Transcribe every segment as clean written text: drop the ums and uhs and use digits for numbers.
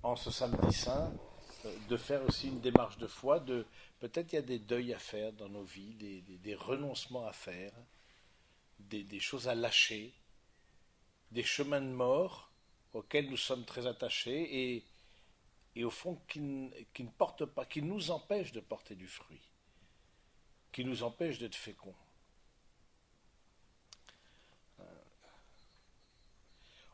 en ce samedi saint, de faire aussi une démarche de foi, de peut-être il y a des deuils à faire dans nos vies, des renoncements à faire, des choses à lâcher, des chemins de mort auxquels nous sommes très attachés et au fond qui ne portent pas, qui nous empêchent de porter du fruit, qui nous empêchent d'être féconds.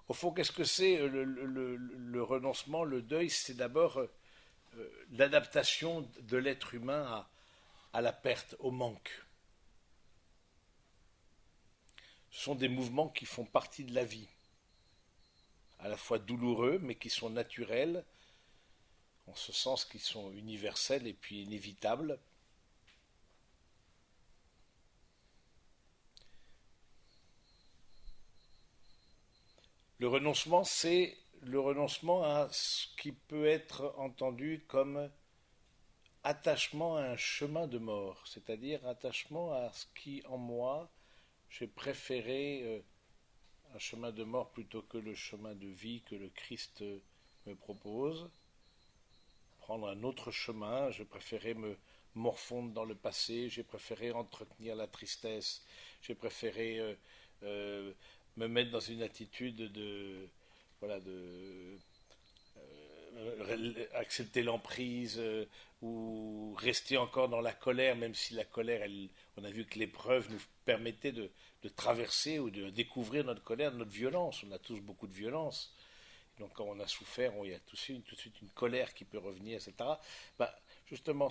Au fond, qu'est-ce que c'est le renoncement, le deuil? C'est d'abord l'adaptation de l'être humain à la perte, au manque. Ce sont des mouvements qui font partie de la vie, à la fois douloureux, mais qui sont naturels, en ce sens qu'ils sont universels et puis inévitables. Le renoncement, c'est le renoncement à ce qui peut être entendu comme attachement à un chemin de mort, c'est-à-dire attachement à ce qui, en moi, j'ai préféré un chemin de mort plutôt que le chemin de vie que le Christ me propose. Prendre un autre chemin, j'ai préféré me morfondre dans le passé, j'ai préféré entretenir la tristesse, j'ai préféré euh, me mettre dans une attitude de voilà de accepter l'emprise ou rester encore dans la colère, même si la colère, on a vu que l'épreuve nous permettait de traverser ou de découvrir notre colère, notre violence. On a tous beaucoup de violence. Donc quand on a souffert, il y a tout de suite une colère qui peut revenir, etc. Ben, justement,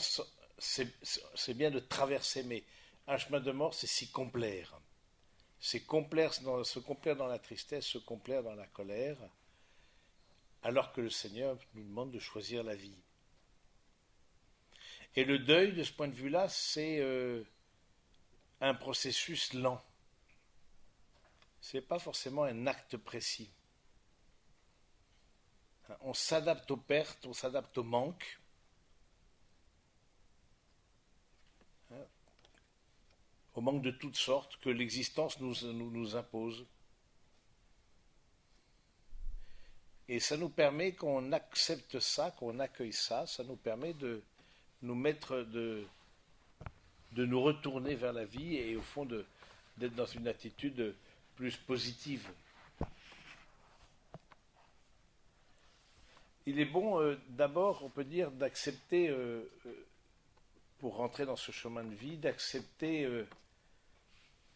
c'est bien de traverser, mais un chemin de mort, c'est s'y complaire. C'est se complaire dans la tristesse, se complaire dans la colère, alors que le Seigneur nous demande de choisir la vie. Et le deuil, de ce point de vue-là, c'est un processus lent. Ce n'est pas forcément un acte précis. On s'adapte aux pertes, on s'adapte au manque, au manque de toutes sortes que l'existence nous impose. Et ça nous permet, qu'on accepte ça, qu'on accueille ça, ça nous permet de nous mettre, de nous retourner vers la vie et au fond d'être dans une attitude plus positive. Il est bon d'abord, on peut dire, d'accepter, pour rentrer dans ce chemin de vie, d'accepter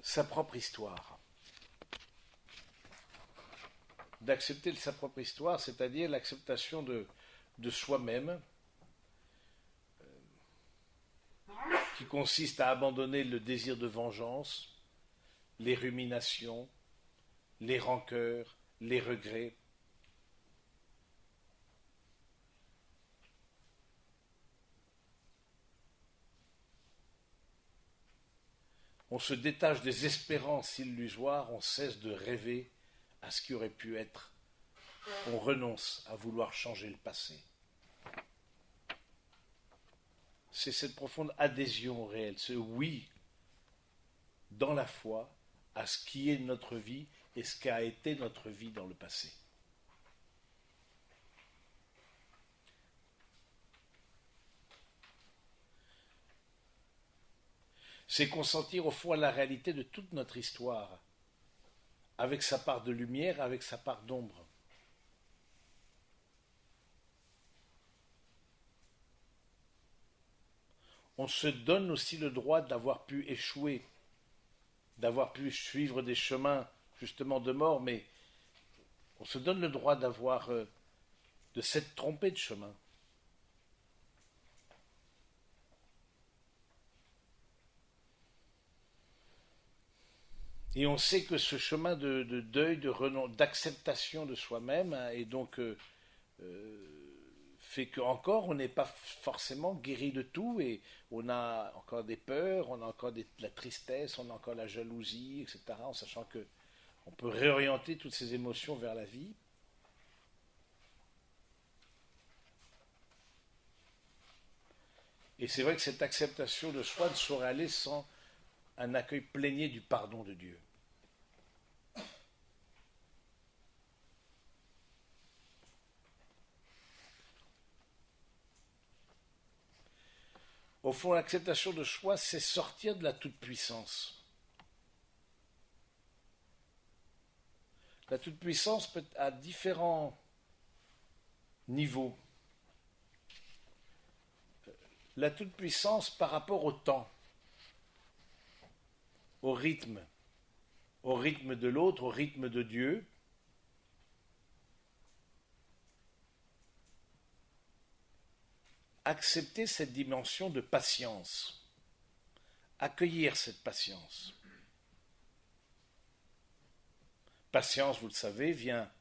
sa propre histoire. D'accepter sa propre histoire, c'est-à-dire l'acceptation de soi-même, qui consiste à abandonner le désir de vengeance, les ruminations, les rancœurs, les regrets. On se détache des espérances illusoires, on cesse de rêver à ce qui aurait pu être. On renonce à vouloir changer le passé. C'est cette profonde adhésion au réel, ce oui dans la foi à ce qui est notre vie et ce qu'a été notre vie dans le passé. C'est consentir au fond à la réalité de toute notre histoire, avec sa part de lumière, avec sa part d'ombre. On se donne aussi le droit d'avoir pu échouer, d'avoir pu suivre des chemins justement de mort, mais on se donne le droit de s'être trompé de chemin. Et on sait que ce chemin de deuil, d'acceptation de soi-même, hein, et donc fait qu'encore on n'est pas forcément guéri de tout et on a encore des peurs, on a encore la tristesse, on a encore la jalousie, etc. En sachant que on peut réorienter toutes ces émotions vers la vie. Et c'est vrai que cette acceptation de soi ne saurait aller sans un accueil plénier du pardon de Dieu. Au fond, l'acceptation de soi, c'est sortir de la toute-puissance. La toute-puissance peut être à différents niveaux. La toute-puissance par rapport au temps, au rythme de l'autre, au rythme de Dieu. Accepter cette dimension de patience, accueillir cette patience. Patience, vous le savez, vient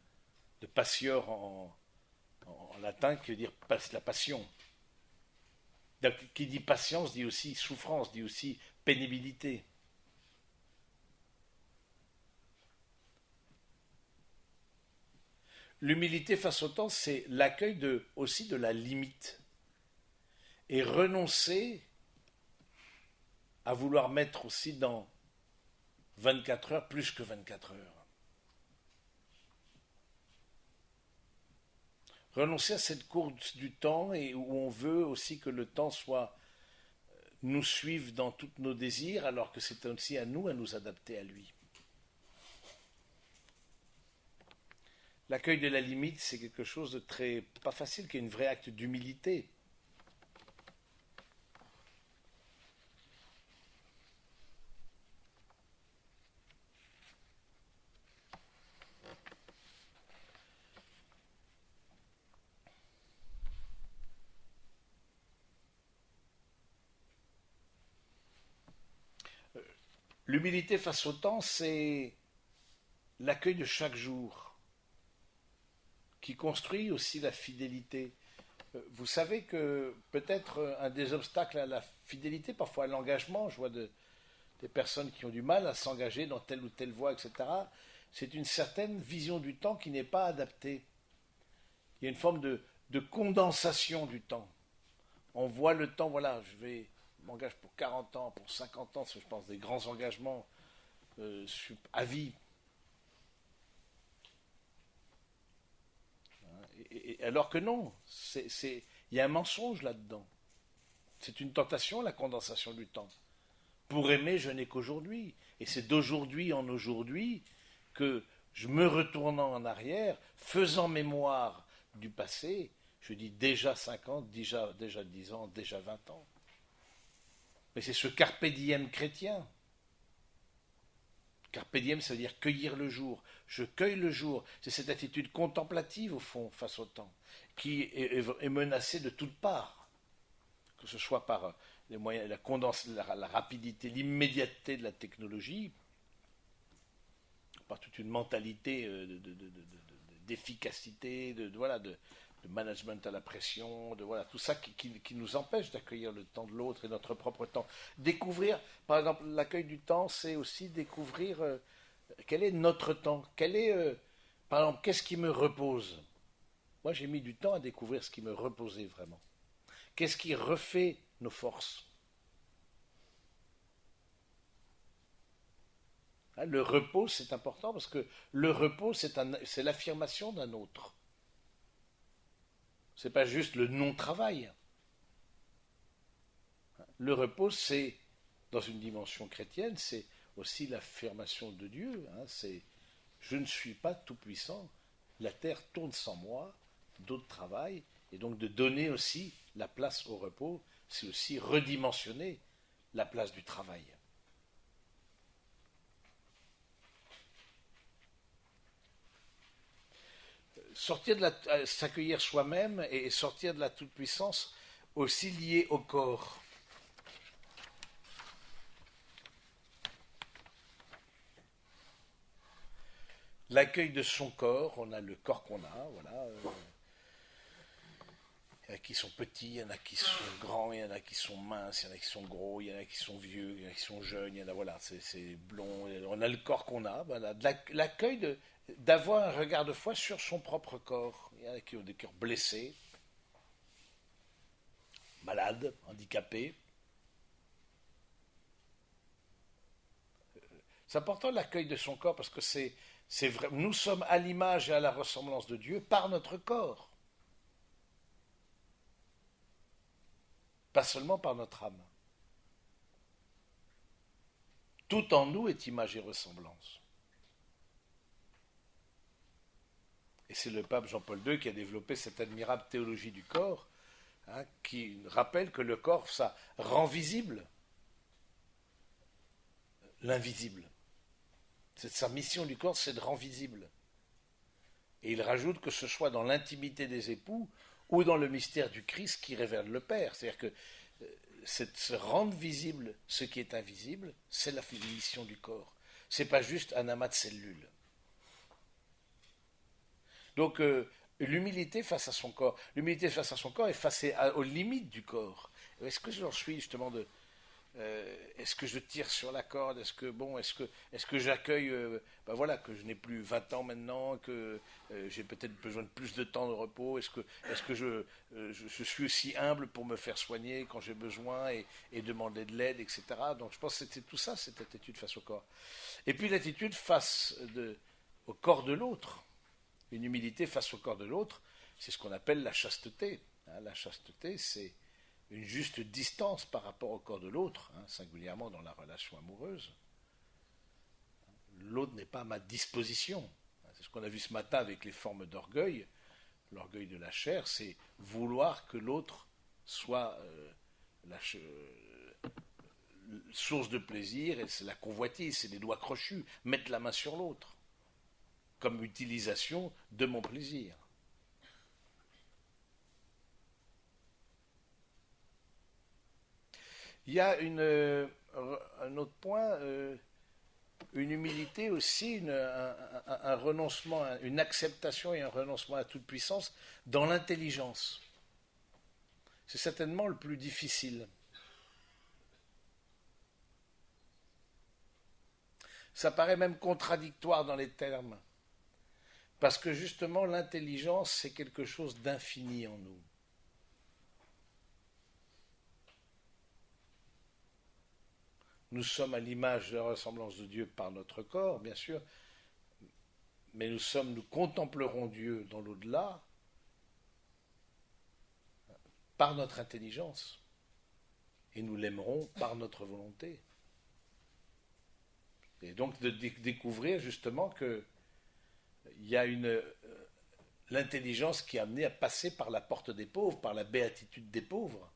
de patior en latin, qui veut dire la passion. Donc, qui dit patience dit aussi souffrance, dit aussi pénibilité. L'humilité face au temps, c'est l'accueil aussi de la limite. Et renoncer à vouloir mettre aussi dans 24 heures plus que 24 heures. Renoncer à cette course du temps et où on veut aussi que le temps nous suive dans tous nos désirs, alors que c'est aussi à nous adapter à lui. L'accueil de la limite, c'est quelque chose de très pas facile, qui est un vrai acte d'humilité. L'humilité face au temps, c'est l'accueil de chaque jour, qui construit aussi la fidélité. Vous savez que peut-être un des obstacles à la fidélité, parfois à l'engagement, je vois des personnes qui ont du mal à s'engager dans telle ou telle voie, etc., c'est une certaine vision du temps qui n'est pas adaptée. Il y a une forme de condensation du temps. On voit le temps, voilà, je m'engage pour 40 ans, pour 50 ans, je pense des grands engagements à vie. Alors que non, il y a un mensonge là-dedans. C'est une tentation, la condensation du temps. Pour aimer, je n'ai qu'aujourd'hui. Et c'est d'aujourd'hui en aujourd'hui que, je me retournant en arrière, faisant mémoire du passé, je dis déjà 50, déjà 10 ans, déjà 20 ans. Mais c'est ce carpe diem chrétien. Carpe diem, ça veut dire cueillir le jour. Je cueille le jour. C'est cette attitude contemplative, au fond, face au temps, qui est menacée de toutes parts. Que ce soit par les moyens, la rapidité, l'immédiateté de la technologie, par toute une mentalité d'efficacité, de management à la pression, tout ça qui nous empêche d'accueillir le temps de l'autre et notre propre temps. Découvrir, par exemple, l'accueil du temps, c'est aussi découvrir quel est notre temps, par exemple, qu'est-ce qui me repose. Moi, j'ai mis du temps à découvrir ce qui me reposait vraiment. Qu'est-ce qui refait nos forces. Le repos, c'est important parce que le repos, c'est l'affirmation d'un autre. Ce n'est pas juste le non-travail. Le repos, c'est, dans une dimension chrétienne, c'est aussi l'affirmation de Dieu. C'est je ne suis pas tout-puissant, la terre tourne sans moi, d'autres travaillent, et donc de donner aussi la place au repos, c'est aussi redimensionner la place du travail. S'accueillir soi-même et sortir de la toute-puissance aussi lié au corps. L'accueil de son corps, on a le corps qu'on a, voilà. Il y en a qui sont petits, il y en a qui sont grands, il y en a qui sont minces, il y en a qui sont gros, il y en a qui sont vieux, il y en a qui sont jeunes, il y en a, voilà, c'est blond. On a le corps qu'on a, voilà. L'accueil d'avoir un regard de foi sur son propre corps. Il y en a qui ont des cœurs blessés, malades, handicapés. C'est important l'accueil de son corps parce que c'est vrai. Nous sommes à l'image et à la ressemblance de Dieu par notre corps. pas seulement par notre âme. Tout en nous est image et ressemblance. Et c'est le pape Jean-Paul II qui a développé cette admirable théologie du corps, hein, qui rappelle que le corps, ça rend visible l'invisible. C'est sa mission du corps, c'est de rendre visible. Et il rajoute que ce soit dans l'intimité des époux ou dans le mystère du Christ qui révèle le Père. C'est-à-dire que c'est de se rendre visible ce qui est invisible, c'est la mission du corps. C'est pas juste un amas de cellules. Donc l'humilité face à son corps, l'humilité face à son corps est face aux limites du corps. Est-ce que j'en suis justement de est-ce que je tire sur la corde? Est-ce que j'accueille ben voilà, que je n'ai plus 20 ans maintenant, que j'ai peut-être besoin de plus de temps de repos? Est-ce que je suis aussi humble pour me faire soigner quand j'ai besoin et demander de l'aide, etc. Donc je pense que c'était tout ça, cette attitude face au corps. Et puis l'attitude au corps de l'autre. Une humilité face au corps de l'autre, c'est ce qu'on appelle la chasteté. Hein, la chasteté, c'est une juste distance par rapport au corps de l'autre, hein, singulièrement dans la relation amoureuse. L'autre n'est pas à ma disposition. C'est ce qu'on a vu ce matin avec les formes d'orgueil. L'orgueil de la chair, c'est vouloir que l'autre soit source de plaisir, et c'est la convoitise, c'est les doigts crochus, mettre la main sur l'autre, comme utilisation de mon plaisir. Il y a un autre point, une humilité aussi, un renoncement, une acceptation et un renoncement à toute puissance dans l'intelligence. C'est certainement le plus difficile. Ça paraît même contradictoire dans les termes, parce que justement l'intelligence, c'est quelque chose d'infini en nous. Nous sommes à l'image de la ressemblance de Dieu par notre corps, bien sûr, mais nous contemplerons Dieu dans l'au-delà par notre intelligence, et nous l'aimerons par notre volonté. Et donc de découvrir justement que il y a l'intelligence qui est amenée à passer par la porte des pauvres, par la béatitude des pauvres,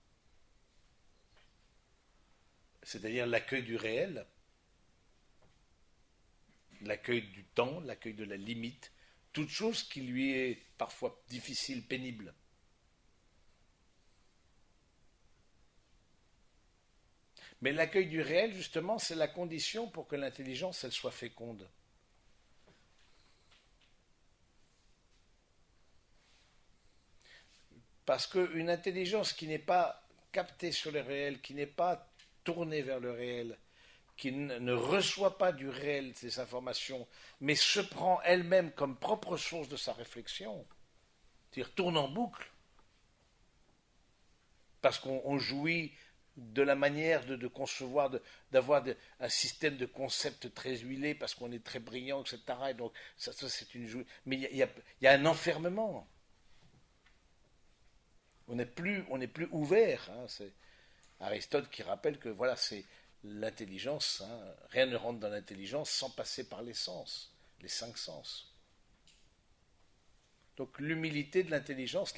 c'est-à-dire l'accueil du réel, l'accueil du temps, l'accueil de la limite, toute chose qui lui est parfois difficile, pénible. Mais l'accueil du réel, justement, c'est la condition pour que l'intelligence, elle soit féconde. Parce qu'une intelligence qui n'est pas captée sur le réel, qui n'est pas tournée vers le réel, qui ne reçoit pas du réel ces informations, mais se prend elle-même comme propre source de sa réflexion, c'est-à-dire tourne en boucle, parce qu'on jouit de la manière de concevoir, d'avoir un système de concepts très huilé, parce qu'on est très brillant, etc. Et donc, ça c'est une jouie. Mais il y a un enfermement. On n'est plus ouvert. Hein. C'est Aristote qui rappelle que voilà, c'est l'intelligence. Hein. Rien ne rentre dans l'intelligence sans passer par les sens, les 5 sens. Donc l'humilité de l'intelligence,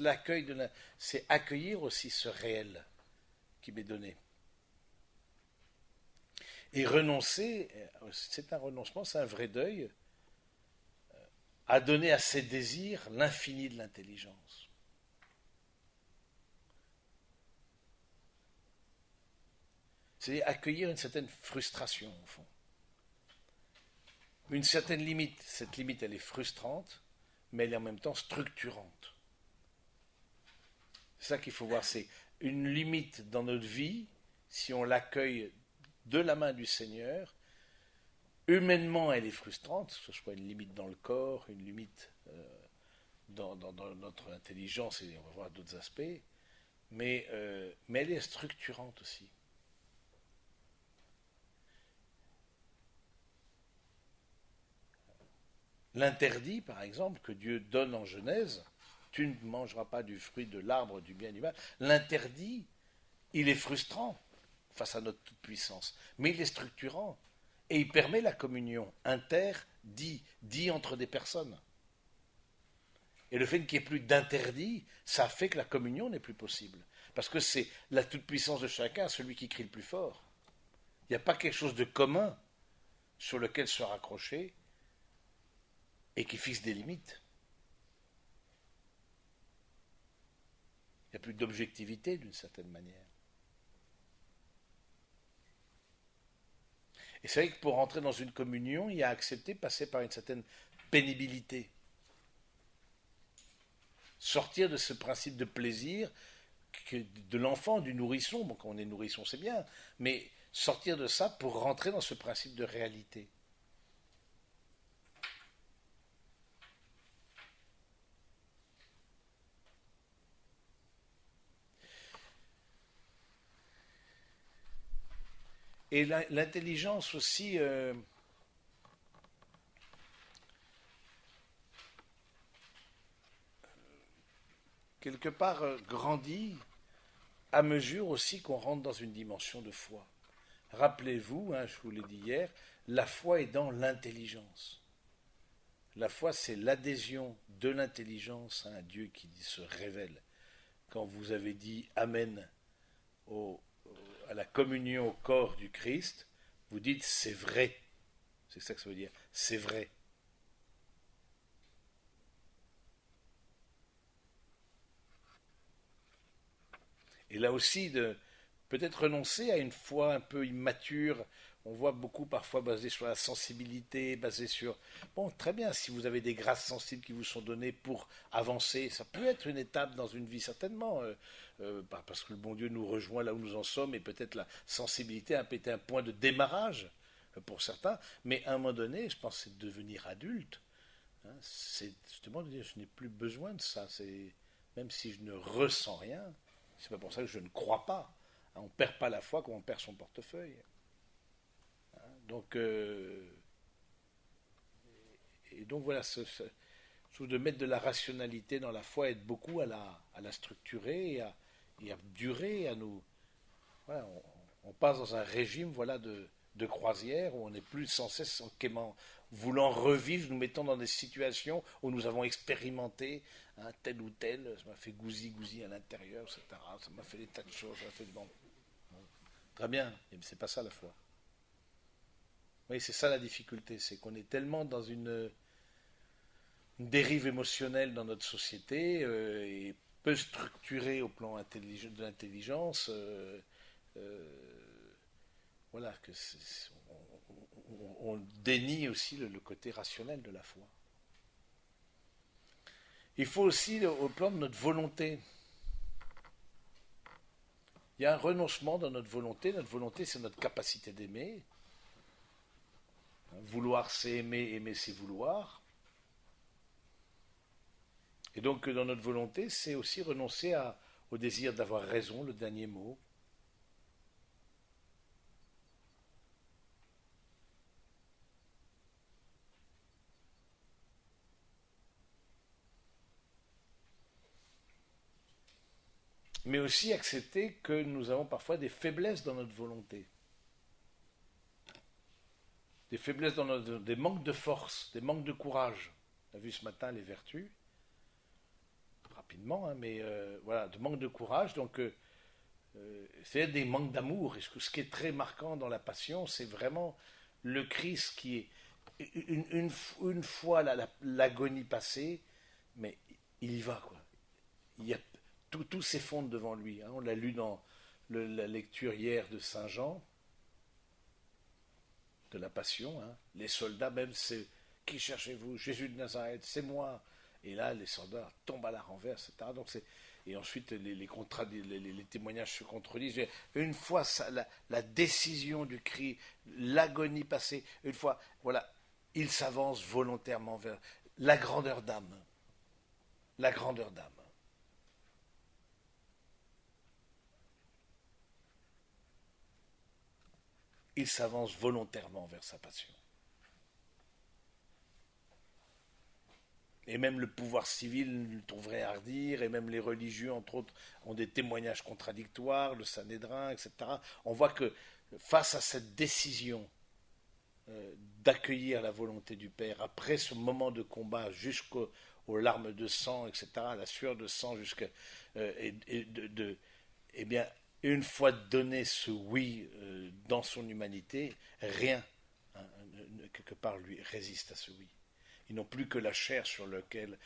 c'est accueillir aussi ce réel qui m'est donné. Et renoncer, c'est un renoncement, c'est un vrai deuil, à donner à ses désirs l'infini de l'intelligence. C'est accueillir une certaine frustration, au fond. Une certaine limite. Cette limite, elle est frustrante, mais elle est en même temps structurante. C'est ça qu'il faut voir, c'est une limite dans notre vie, si on l'accueille de la main du Seigneur, humainement elle est frustrante, que ce soit une limite dans le corps, une limite dans notre intelligence, et on va voir d'autres aspects, mais elle est structurante aussi. L'interdit, par exemple, que Dieu donne en Genèse, tu ne mangeras pas du fruit de l'arbre du bien et du mal, l'interdit Il est frustrant face à notre toute-puissance, mais il est structurant. Et il permet la communion dit entre des personnes. Et le fait qu'il n'y ait plus d'interdit, ça fait que la communion n'est plus possible. Parce que c'est la toute-puissance de chacun, celui qui crie le plus fort. Il n'y a pas quelque chose de commun sur lequel se raccrocher et qui fixe des limites. Il n'y a plus d'objectivité d'une certaine manière. Et c'est vrai que pour rentrer dans une communion, il y a accepté de passer par une certaine pénibilité. Sortir de ce principe de plaisir de l'enfant, du nourrisson. Bon, quand on est nourrisson, c'est bien, mais sortir de ça pour rentrer dans ce principe de réalité. Et l'intelligence aussi, quelque part, grandit à mesure aussi qu'on rentre dans une dimension de foi. Rappelez-vous, hein, je vous l'ai dit hier, la foi est dans l'intelligence. La foi, c'est l'adhésion de l'intelligence à un Dieu qui se révèle. Quand vous avez dit Amen au, à la communion au corps du Christ, vous dites c'est vrai. C'est ça que ça veut dire. C'est vrai. Et là aussi, de peut-être renoncer à une foi un peu immature. On voit beaucoup parfois basé sur la sensibilité, basé sur... Bon, très bien, si vous avez des grâces sensibles qui vous sont données pour avancer, ça peut être une étape dans une vie, certainement, parce que le bon Dieu nous rejoint là où nous en sommes, et peut-être la sensibilité a été un point de démarrage pour certains, mais à un moment donné, je pense que c'est de devenir adulte. Hein, c'est justement de dire, je n'ai plus besoin de ça, même si je ne ressens rien, c'est pas pour ça que je ne crois pas. Hein, on ne perd pas la foi comme on perd son portefeuille. Donc, et donc voilà, je trouve de mettre de la rationalité dans la foi aide beaucoup à la structurer et à durer, à nous. Voilà, on passe dans un régime voilà, de croisière où on n'est plus sans cesse en quémant, voulant revivre, nous mettons dans des situations où nous avons expérimenté hein, tel ou tel, ça m'a fait gousi à l'intérieur, etc. Ça m'a fait des tas de choses, ça m'a fait bon, très bien, mais c'est pas ça la foi. Oui, c'est ça la difficulté, c'est qu'on est tellement dans une dérive émotionnelle dans notre société et peu structurée au plan de l'intelligence. Voilà, on dénie aussi le côté rationnel de la foi. Il faut aussi, au plan de notre volonté, il y a un renoncement dans notre volonté. Notre volonté, c'est notre capacité d'aimer. Vouloir, c'est aimer, aimer, c'est vouloir. Et donc, dans notre volonté, c'est aussi renoncer au désir d'avoir raison, le dernier mot. Mais aussi accepter que nous avons parfois des faiblesses dans notre volonté. Des faiblesses dans des manques de force, des manques de courage. On a vu ce matin les vertus, rapidement, hein, mais voilà, de manque de courage. Donc, c'est des manques d'amour. Et ce qui est très marquant dans la passion, c'est vraiment le Christ qui est une fois l'agonie passée, mais il y va, quoi. Il y a, tout s'effondre devant lui. Hein. On l'a lu dans la lecture hier de Saint Jean, de la Passion. Hein. Les soldats, même, c'est qui cherchez-vous? Jésus de Nazareth, c'est moi. Et là, les soldats tombent à la renverse, etc. Donc et ensuite, les témoignages se contredisent. Une fois la décision du cri, l'agonie passée, une fois, voilà, il s'avance volontairement vers la grandeur d'âme. La grandeur d'âme. Il s'avance volontairement vers sa passion. Et même le pouvoir civil le trouverait à redire, et même les religieux, entre autres, ont des témoignages contradictoires, le Sanhédrin, etc. On voit que face à cette décision d'accueillir la volonté du Père, après ce moment de combat jusqu'aux larmes de sang, etc., à la sueur de sang, jusqu'à eh bien, une fois donné ce oui dans son humanité, rien, hein, quelque part, lui résiste à ce oui. Ils n'ont plus que la chair sur laquelle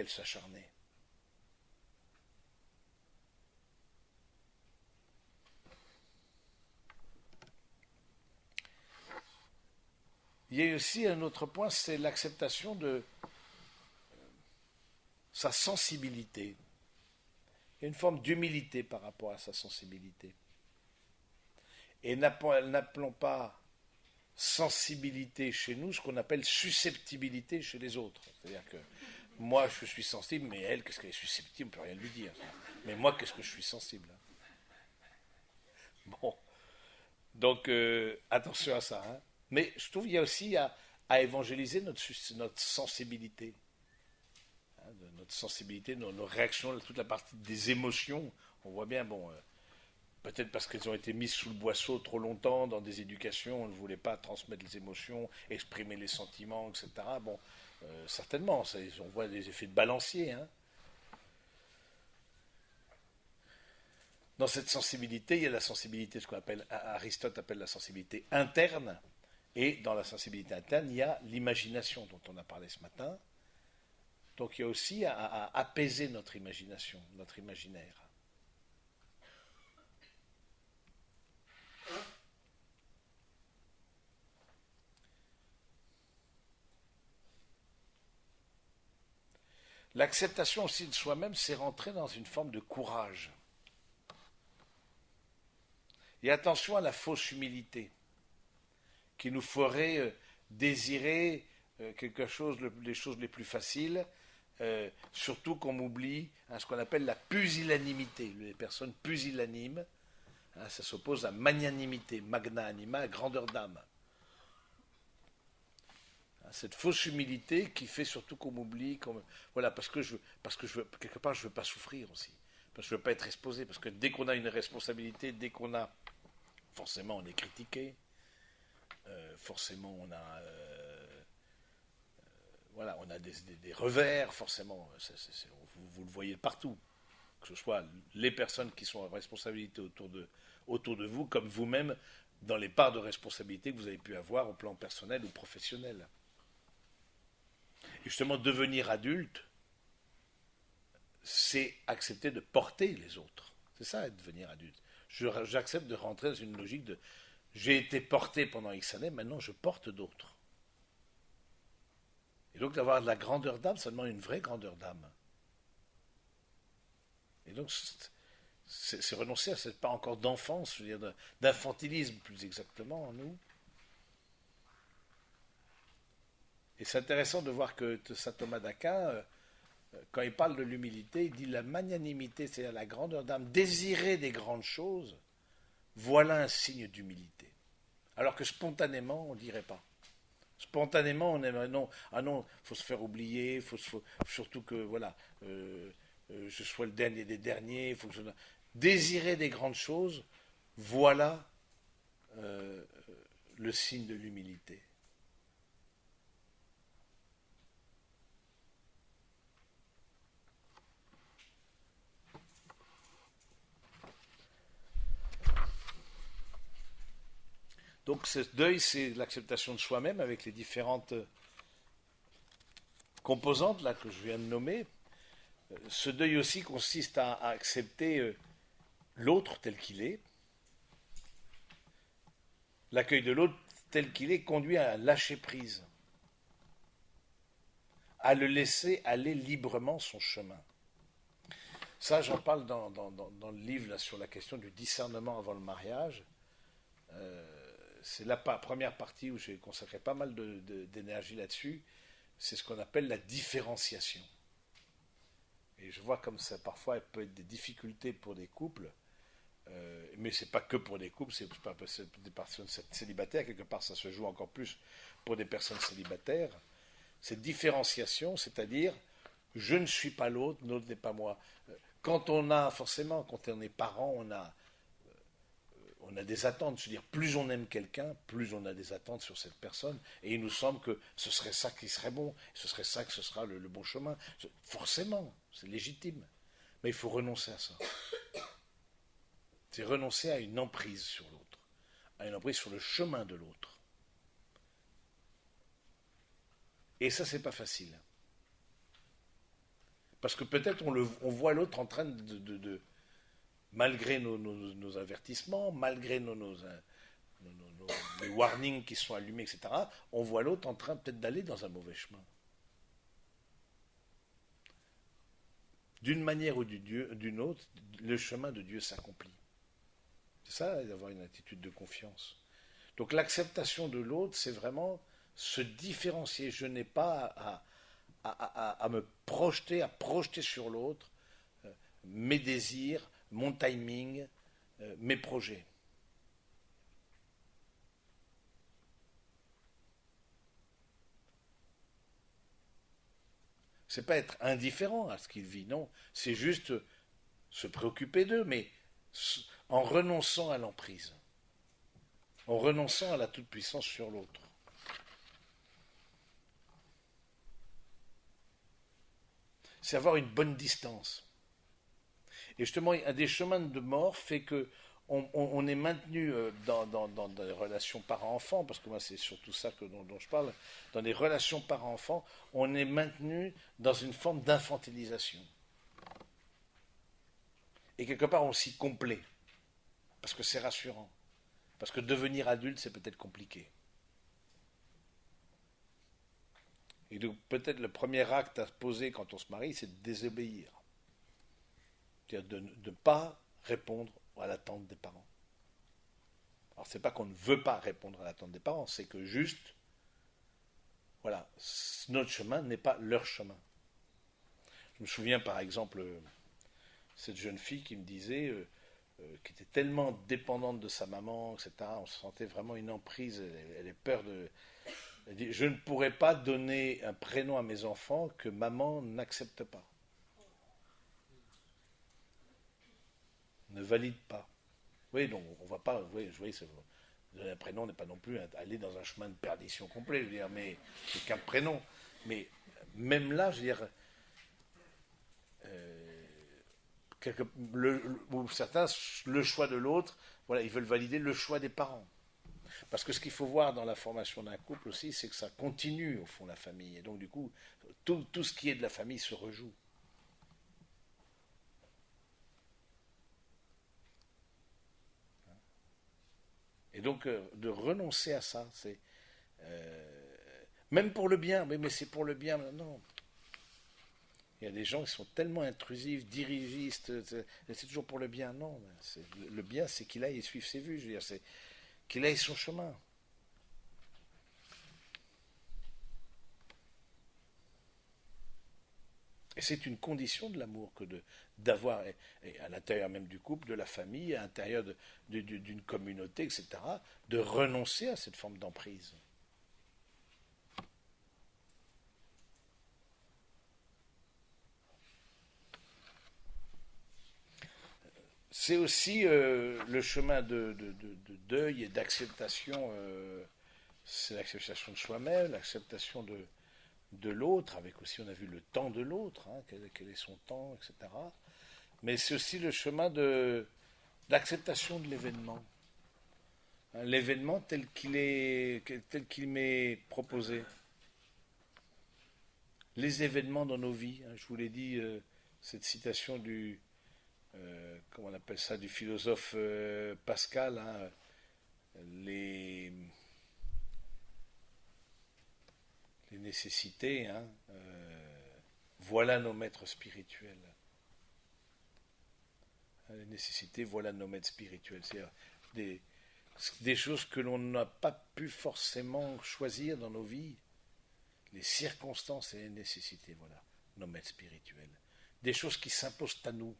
s'acharner. Il y a aussi un autre point, c'est l'acceptation de sa sensibilité. Il y a une forme d'humilité par rapport à sa sensibilité. Et n'appelons pas sensibilité chez nous ce qu'on appelle susceptibilité chez les autres. C'est-à-dire que moi, je suis sensible, mais elle, qu'est-ce qu'elle est susceptible, on ne peut rien lui dire. Mais moi, qu'est-ce que je suis sensible? Bon, donc attention à ça. Hein. Mais je trouve qu'il y a aussi à évangéliser notre sensibilité. Hein, notre sensibilité, nos réactions, toute la partie des émotions. On voit bien, bon, peut-être parce qu'elles ont été mises sous le boisseau trop longtemps dans des éducations, on ne voulait pas transmettre les émotions, exprimer les sentiments, etc. Bon, certainement, on voit des effets de balancier. Hein. Dans cette sensibilité, il y a la sensibilité, ce qu'on appelle, Aristote appelle la sensibilité interne, et dans la sensibilité interne, il y a l'imagination dont on a parlé ce matin. Donc il y a aussi à apaiser notre imagination, notre imaginaire. L'acceptation aussi de soi-même, c'est rentrer dans une forme de courage. Et attention à la fausse humilité, qui nous ferait désirer quelque chose, les choses les plus faciles, surtout qu'on oublie hein, ce qu'on appelle la pusillanimité. Les personnes pusillanimes, hein, ça s'oppose à magnanimité, magna anima, grandeur d'âme. Hein, cette fausse humilité qui fait surtout qu'on m'oublie, voilà, parce que je veux, quelque part, je veux pas souffrir aussi, parce que je veux pas être exposé, parce que dès qu'on a une responsabilité, dès qu'on a, forcément, on est critiqué, forcément, on a voilà, on a des revers, forcément, vous le voyez partout, que ce soit les personnes qui sont en responsabilité autour de vous, comme vous-même, dans les parts de responsabilité que vous avez pu avoir au plan personnel ou professionnel. Et justement, devenir adulte, c'est accepter de porter les autres. C'est ça, devenir adulte. J'accepte de rentrer dans une logique de j'ai été porté pendant X années, maintenant je porte d'autres. Et donc d'avoir de la grandeur d'âme, ça demande une vraie grandeur d'âme. Et donc c'est renoncer à cette part encore d'enfance, je veux dire, d'infantilisme plus exactement en nous. Et c'est intéressant de voir que saint Thomas d'Aquin, quand il parle de l'humilité, il dit la magnanimité, c'est-à-dire la grandeur d'âme, désirer des grandes choses, voilà un signe d'humilité. Alors que spontanément, on ne dirait pas. Spontanément, on aimerait non, ah non, faut se faire oublier, surtout que voilà, je sois le dernier des derniers, faut que désirer des grandes choses, voilà euh, le signe de l'humilité. Donc ce deuil, c'est l'acceptation de soi-même avec les différentes composantes là que je viens de nommer. Ce deuil aussi consiste à accepter l'autre tel qu'il est. L'accueil de l'autre tel qu'il est conduit à lâcher prise, à le laisser aller librement son chemin. Ça, j'en parle dans le livre là, sur la question du discernement avant le mariage. C'est la première partie où j'ai consacré pas mal d'énergie là-dessus. C'est ce qu'on appelle la différenciation. Et je vois comme ça, parfois, il peut être des difficultés pour des couples, mais c'est pas que pour des couples, c'est pour des personnes célibataires. Quelque part, ça se joue encore plus pour des personnes célibataires. Cette différenciation, c'est-à-dire je ne suis pas l'autre, l'autre n'est pas moi. Quand on a, forcément, quand on est parent, on a des attentes. Je veux dire, plus on aime quelqu'un, plus on a des attentes sur cette personne. Et il nous semble que ce serait ça qui serait bon, ce serait ça que ce sera le bon chemin. Forcément, c'est légitime. Mais il faut renoncer à ça. C'est renoncer à une emprise sur l'autre, à une emprise sur le chemin de l'autre. Et ça, c'est pas facile. Parce que peut-être on voit l'autre en train malgré nos avertissements, malgré les warnings qui sont allumés, etc., on voit l'autre en train peut-être d'aller dans un mauvais chemin. D'une manière ou d'une autre, le chemin de Dieu s'accomplit. C'est ça, d'avoir une attitude de confiance. Donc l'acceptation de l'autre, c'est vraiment se différencier. Je n'ai pas à me projeter, à projeter sur l'autre mes désirs, mon timing, mes projets. C'est pas être indifférent à ce qu'il vit, non. C'est juste se préoccuper d'eux, mais en renonçant à l'emprise, en renonçant à la toute-puissance sur l'autre. C'est avoir une bonne distance. Et justement, un des chemins de mort fait que on est maintenu dans des relations parents-enfants, parce que moi c'est surtout ça dont je parle, dans des relations parents-enfants, on est maintenu dans une forme d'infantilisation. Et quelque part on s'y complaît, parce que c'est rassurant. Parce que devenir adulte c'est peut-être compliqué. Et donc peut-être le premier acte à poser quand on se marie, c'est de désobéir. C'est-à-dire de ne pas répondre à l'attente des parents. Alors c'est pas qu'on ne veut pas répondre à l'attente des parents, c'est que juste, voilà, notre chemin n'est pas leur chemin. Je me souviens par exemple cette jeune fille qui me disait, qui était tellement dépendante de sa maman, etc. On se sentait vraiment une emprise. Elle a peur de. Elle dit, je ne pourrais pas donner un prénom à mes enfants que maman n'accepte pas, ne valide pas. Oui, donc on va pas. Oui, je vois, donner un prénom n'est pas non plus aller dans un chemin de perdition complet. Je veux dire, mais c'est qu'un prénom. Mais même là, je veux dire, ou certains, le choix de l'autre, voilà, ils veulent valider le choix des parents. Parce que ce qu'il faut voir dans la formation d'un couple aussi, c'est que ça continue au fond la famille. Et donc du coup, tout ce qui est de la famille se rejoue. Et donc de renoncer à ça, c'est même pour le bien, mais c'est pour le bien. Non, il y a des gens qui sont tellement intrusifs, dirigistes, c'est toujours pour le bien. Non, le bien, c'est qu'il aille suivre ses vues. Je veux dire, c'est qu'il aille son chemin. Et c'est une condition de l'amour que d'avoir, et à l'intérieur même du couple, de la famille, à l'intérieur d'une communauté, etc., de renoncer à cette forme d'emprise. C'est aussi le chemin de deuil et d'acceptation, c'est l'acceptation de soi-même, l'acceptation de l'autre, avec aussi, on a vu le temps de l'autre, hein, quel est son temps, etc. Mais c'est aussi le chemin d'acceptation de l'événement. Hein, l'événement tel qu'il m'est proposé. Les événements dans nos vies. Hein, je vous l'ai dit, cette citation comment on appelle ça, du philosophe Pascal, hein, les, les nécessités, hein, voilà nos maîtres spirituels. Les nécessités, voilà nos maîtres spirituels. C'est-à-dire des choses que l'on n'a pas pu forcément choisir dans nos vies. Les circonstances et les nécessités, voilà, nos maîtres spirituels. Des choses qui s'imposent à nous.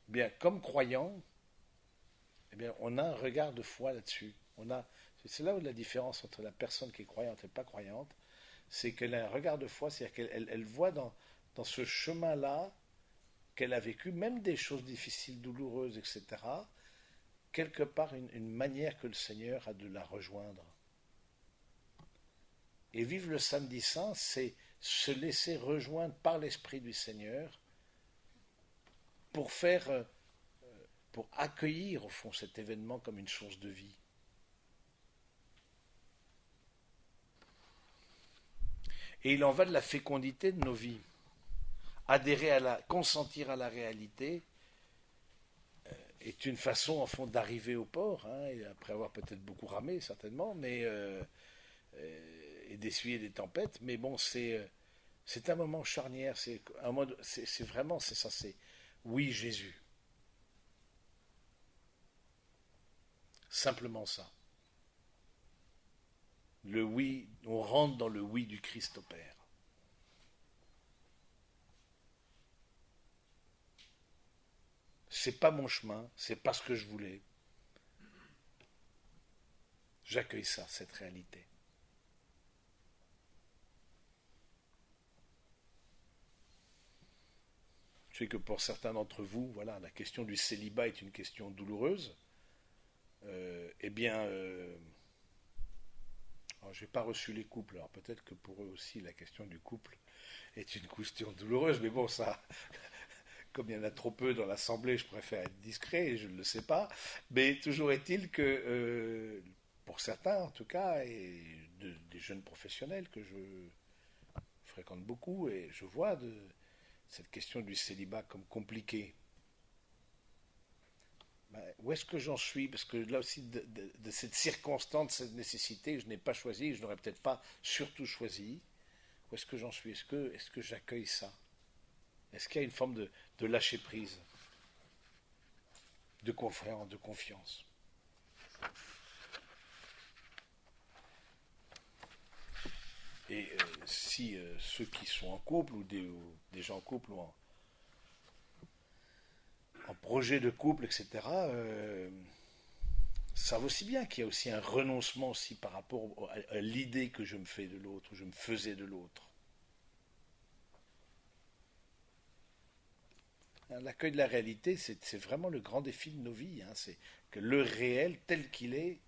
Bien, comme croyants, eh bien, on a un regard de foi là-dessus. C'est là où la différence entre la personne qui est croyante et pas croyante, c'est qu'elle a un regard de foi, c'est-à-dire qu'elle voit dans ce chemin-là qu'elle a vécu, même des choses difficiles, douloureuses, etc., quelque part une manière que le Seigneur a de la rejoindre. Et vivre le samedi saint, c'est se laisser rejoindre par l'Esprit du Seigneur pour faire, pour accueillir au fond cet événement comme une source de vie. Et il en va de la fécondité de nos vies. Consentir à la réalité est une façon, en fond, d'arriver au port, hein, et après avoir peut-être beaucoup ramé, certainement, et d'essuyer des tempêtes. Mais bon, c'est un moment charnière. C'est vraiment, c'est ça. C'est oui, Jésus. Simplement ça. Le oui, on rentre dans le oui du Christ au Père. C'est pas mon chemin, c'est pas ce que je voulais. J'accueille ça, cette réalité. Je sais que pour certains d'entre vous, voilà, la question du célibat est une question douloureuse. Eh bien, je n'ai pas reçu les couples, alors peut-être que pour eux aussi la question du couple est une question douloureuse, mais bon, ça, comme il y en a trop peu dans l'Assemblée, je préfère être discret et je ne le sais pas. Mais toujours est-il que, pour certains en tout cas, et des jeunes professionnels que je fréquente beaucoup, et je vois cette question du célibat comme compliquée. Ben, où est-ce que j'en suis? Parce que là aussi, de cette circonstance, de cette nécessité, je n'ai pas choisi, je n'aurais peut-être pas surtout choisi. Où est-ce que j'en suis? Est-ce que j'accueille ça? Est-ce qu'il y a une forme de lâcher prise, de confiance, de confiance? Et si ceux qui sont en couple ou des gens en couple ou en projet de couple, etc., savent aussi bien qu'il y a aussi un renoncement aussi par rapport à l'idée que je me fais de l'autre, ou je me faisais de l'autre. L'accueil de la réalité, c'est vraiment le grand défi de nos vies. Hein. C'est que le réel tel qu'il est.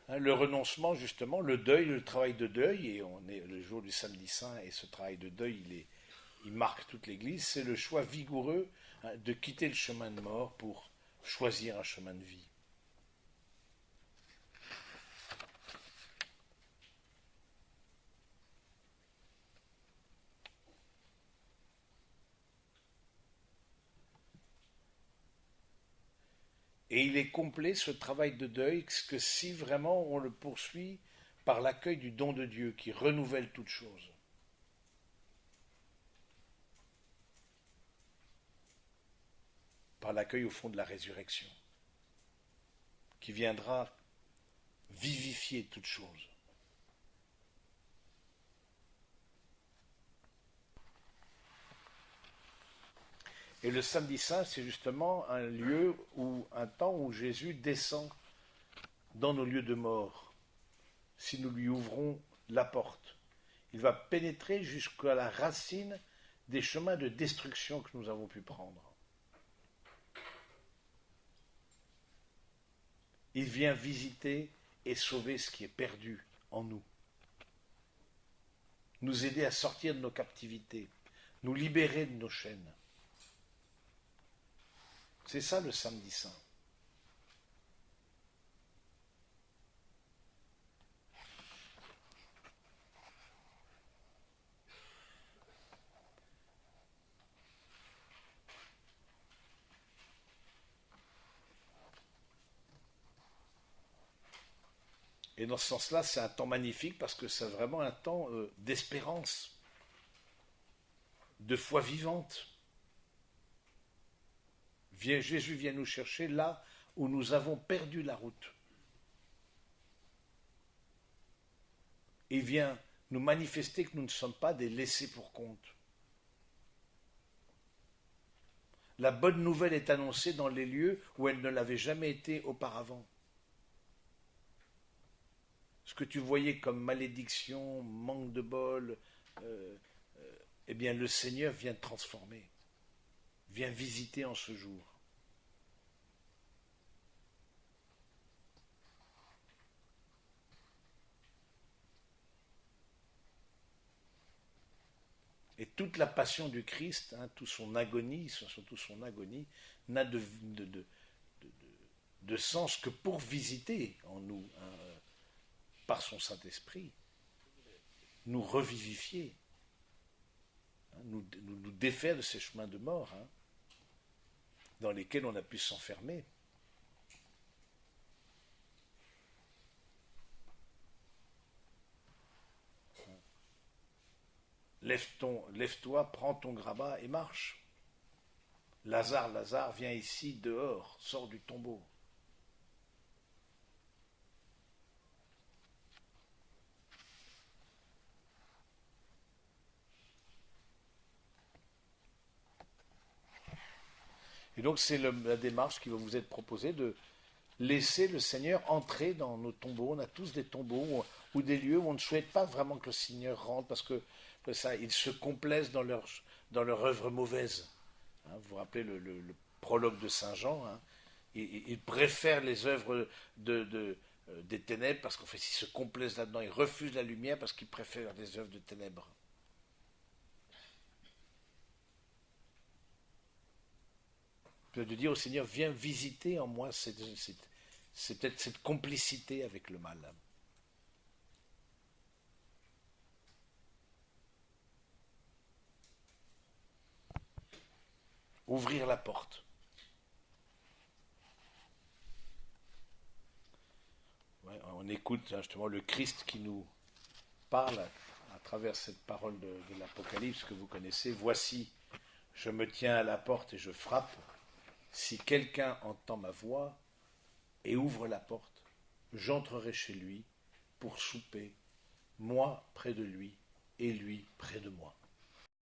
Hein, le renoncement, justement, le deuil, le travail de deuil, et on est le jour du samedi saint, et ce travail de deuil, il marque toute l'Église, c'est le choix vigoureux, hein, de quitter le chemin de mort pour choisir un chemin de vie. Et il est complet, ce travail de deuil, que si vraiment on le poursuit par l'accueil du don de Dieu qui renouvelle toute chose. Par l'accueil au fond de la résurrection, qui viendra vivifier toute chose. Et le samedi saint, c'est justement un temps où Jésus descend dans nos lieux de mort, si nous lui ouvrons la porte. Il va pénétrer jusqu'à la racine des chemins de destruction que nous avons pu prendre. Il vient visiter et sauver ce qui est perdu en nous. Nous aider à sortir de nos captivités, nous libérer de nos chaînes. C'est ça le samedi saint. Et dans ce sens-là, c'est un temps magnifique parce que c'est vraiment un temps d'espérance, de foi vivante. Jésus vient nous chercher là où nous avons perdu la route. Il vient nous manifester que nous ne sommes pas des laissés pour compte. La bonne nouvelle est annoncée dans les lieux où elle ne l'avait jamais été auparavant. Ce que tu voyais comme malédiction, manque de bol, euh, eh bien le Seigneur vient transformer, vient visiter en ce jour. Et toute la passion du Christ, hein, tout son agonie, surtout son agonie, n'a de sens que pour visiter en nous, hein, par son Saint-Esprit, nous revivifier, hein, nous défaire de ces chemins de mort, hein, dans lesquels on a pu s'enfermer. Lève-toi, prends ton grabat et marche. Lazare, Lazare, viens ici, dehors, sors du tombeau. Et donc c'est la démarche qui va vous être proposée de laisser le Seigneur entrer dans nos tombeaux. On a tous des tombeaux ou des lieux où on ne souhaite pas vraiment que le Seigneur rentre parce que ça, ils se complaisent dans leur œuvre mauvaise. Hein, vous vous rappelez le prologue de Saint Jean, hein, il préfère les œuvres des ténèbres parce qu'en fait, ils se complaisent là-dedans. Ils refusent la lumière parce qu'ils préfèrent les œuvres de ténèbres. De dire au Seigneur, viens visiter en moi c'est peut-être cette complicité avec le mal. Ouvrir la porte. Ouais, on écoute hein, justement le Christ qui nous parle à travers cette parole de l'Apocalypse que vous connaissez. Voici, je me tiens à la porte et je frappe. Si quelqu'un entend ma voix et ouvre la porte, j'entrerai chez lui pour souper, moi près de lui et lui près de moi.